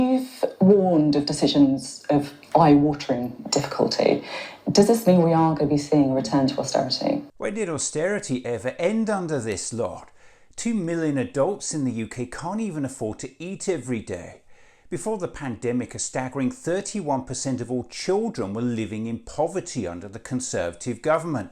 You've warned of decisions of eye-watering difficulty. Does this mean we are going to be seeing a return to austerity? When did austerity ever end under this lot? 2 million adults in the UK can't even afford to eat every day. Before the pandemic, a staggering 31% of all children were living in poverty under the Conservative government.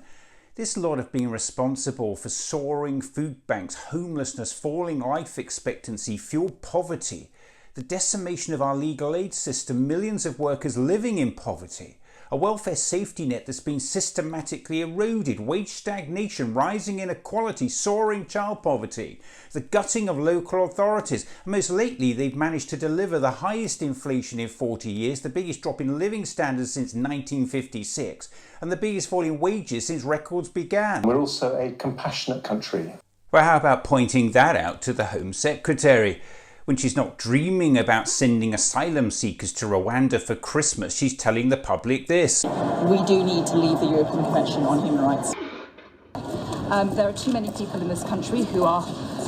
This lot have been responsible for soaring food banks, homelessness, falling life expectancy, fueled poverty, the decimation of our legal aid system, millions of workers living in poverty, a welfare safety net that's been systematically eroded, wage stagnation, rising inequality, soaring child poverty, the gutting of local authorities, and most lately they've managed to deliver the highest inflation in 40 years, the biggest drop in living standards since 1956, and the biggest fall in wages since records began. We're also a compassionate country. Well, how about pointing that out to the Home Secretary? When she's not dreaming about sending asylum seekers to Rwanda for Christmas, she's telling the public this. We do need to leave the European Convention on Human Rights. There are too many people in this country who are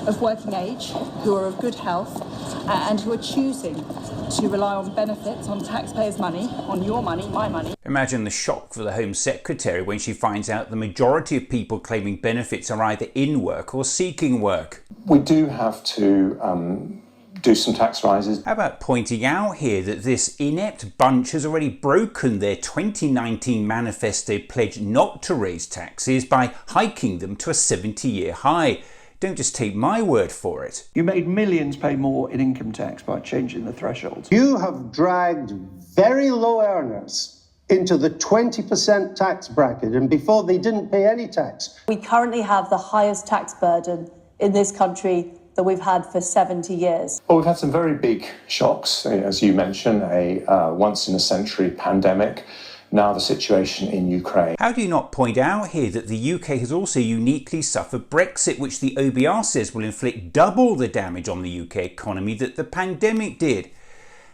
of working age, who are of good health, and who are choosing to rely on benefits, on taxpayers' money, on your money, my money. Imagine the shock for the Home Secretary when she finds out the majority of people claiming benefits are either in work or seeking work. We do have to do some tax rises. How about pointing out here that this inept bunch has already broken their 2019 manifesto pledge not to raise taxes by hiking them to a 70-year high. Don't just take my word for it. You made millions pay more in income tax by changing the thresholds. You have dragged very low earners into the 20% tax bracket, and before they didn't pay any tax. We currently have the highest tax burden in this country that we've had for 70 years. Well, we've had some very big shocks, as you mentioned, a once-in-a-century pandemic, now the situation in Ukraine. How do you not point out here that the UK has also uniquely suffered Brexit, which the OBR says will inflict double the damage on the UK economy that the pandemic did?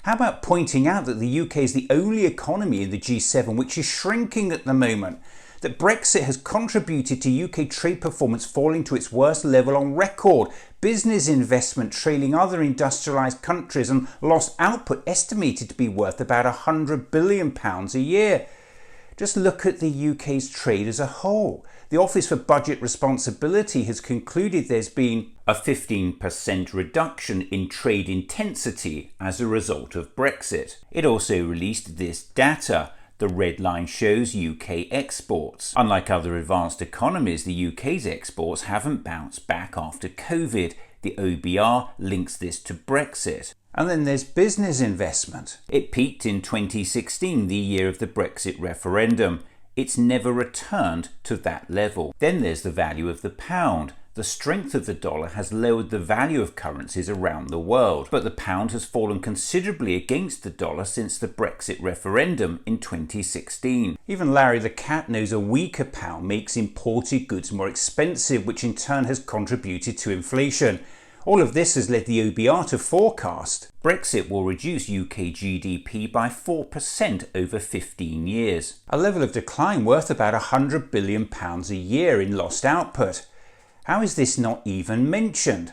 How about pointing out that the UK is the only economy in the G7 which is shrinking at the moment? That Brexit has contributed to UK trade performance falling to its worst level on record, business investment trailing other industrialised countries, and lost output estimated to be worth about £100 billion a year. Just look at the UK's trade as a whole. The Office for Budget Responsibility has concluded there's been a 15% reduction in trade intensity as a result of Brexit. It also released this data. The red line shows UK exports. Unlike other advanced economies, the UK's exports haven't bounced back after COVID. The OBR links this to Brexit. And then there's business investment. It peaked in 2016, the year of the Brexit referendum. It's never returned to that level. Then there's the value of the pound. The strength of the dollar has lowered the value of currencies around the world, but the pound has fallen considerably against the dollar since the Brexit referendum in 2016. Even Larry the Cat knows a weaker pound makes imported goods more expensive, which in turn has contributed to inflation. All of this has led the OBR to forecast Brexit will reduce UK GDP by 4% over 15 years, a level of decline worth about £100 billion a year in lost output. How is this not even mentioned?